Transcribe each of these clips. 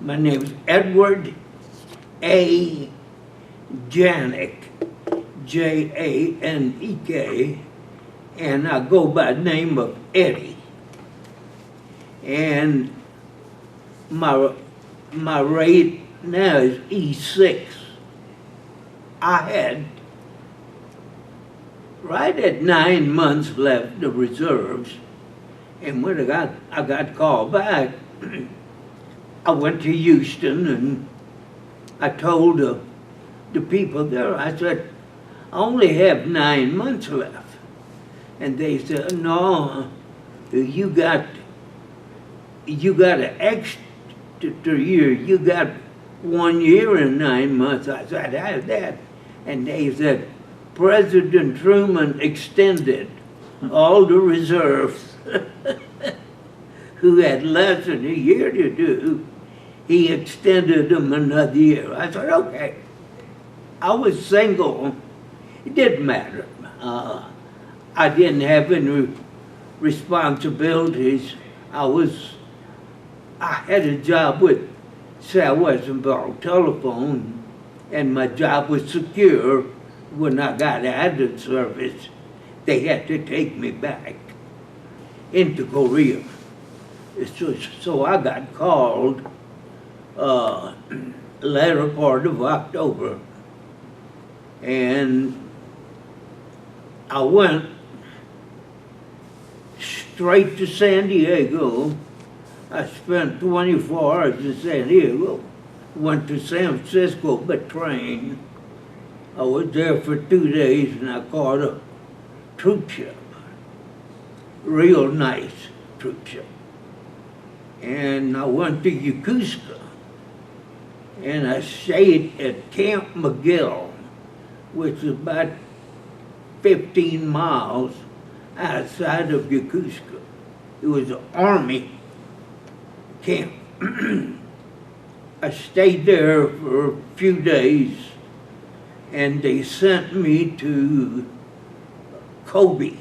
My name is Edward A. Janek, Janek, and I go by the name of Eddie. And my rate now is E6. I had right at 9 months left of reserves, and when I got called back, I went to Houston and I told the people there, I said, I only have 9 months left. And they said, no, you got an extra year. You got 1 year and 9 months. I said, I have that. And they said, President Truman extended all the reserves who had less than a year to do. He extended them another year. I said, okay. I was single. It didn't matter. I didn't have any responsibilities. I had a job with Southwest Bell Telephone, and my job was secure. When I got out of service, they had to take me back into Korea. So I got called latter part of October, and I went straight to San Diego. I spent 24 hours in San Diego, went to San Francisco by train. I was there for 2 days and I caught a troop ship, real nice troop ship. And I went to Yokosuka and I stayed at Camp McGill, which is about 15 miles outside of Yokosuka. It was an Army camp. I stayed there for a few days, and they sent me to Kobe,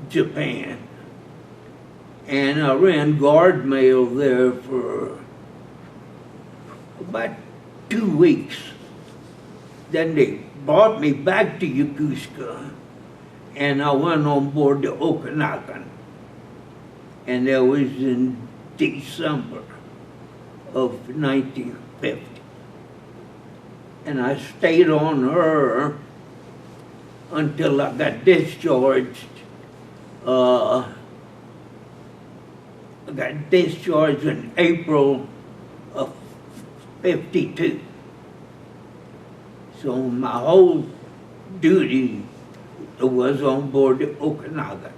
Japan. And I ran guard mail there for about 2 weeks. Then they brought me back to Yokosuka, and I went on board the Okanagan. And that was in December of 1950. And I stayed on her until I got discharged. I got discharged in April of 52. So my whole duty was on board the Okanagan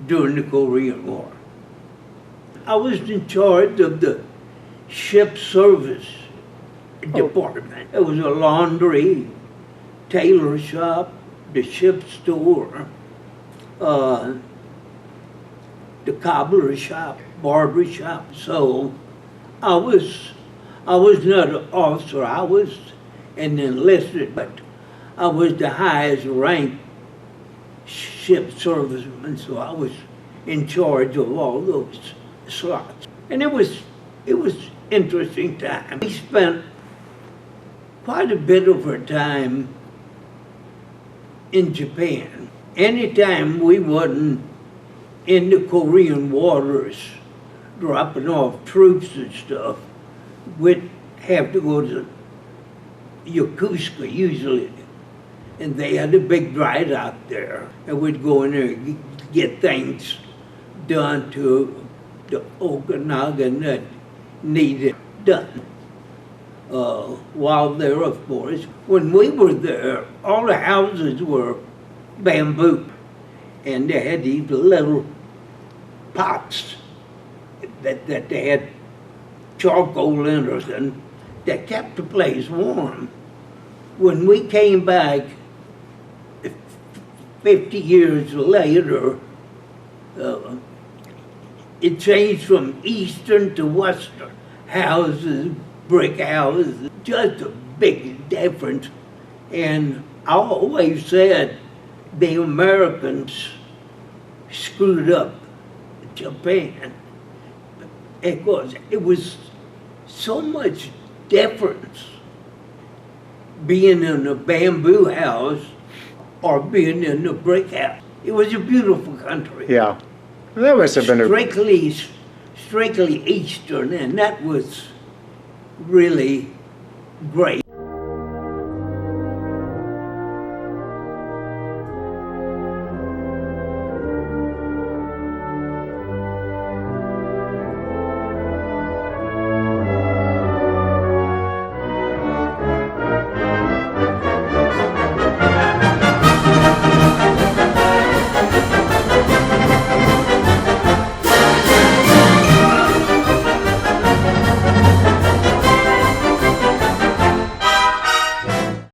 during the Korean War. I was in charge of the ship service department. It was a laundry, tailor shop, the ship store, the cobbler shop, barber shop. So I was not an officer. I was an enlisted, but I was the highest ranked ship serviceman. So I was in charge of all those slots, and it was interesting time. We spent quite a bit of our time in Japan. Anytime we wasn't in the Korean waters dropping off troops and stuff, we'd have to go to Yokosuka usually, and they had a big dry dock there, and we'd go in there and get things done to the Okanagan that needed done. While there, of course, when we were there, all the houses were bamboo, and they had these little pots that they had charcoal in us, and that kept the place warm. When we came back 50 years later, it changed from eastern to western houses, brick houses, just a big difference. And I always said the Americans screwed up Japan because it was so much difference being in a bamboo house or being in a brick house. It was a beautiful country. Yeah. That must have been a Strictly Eastern, and that was really great.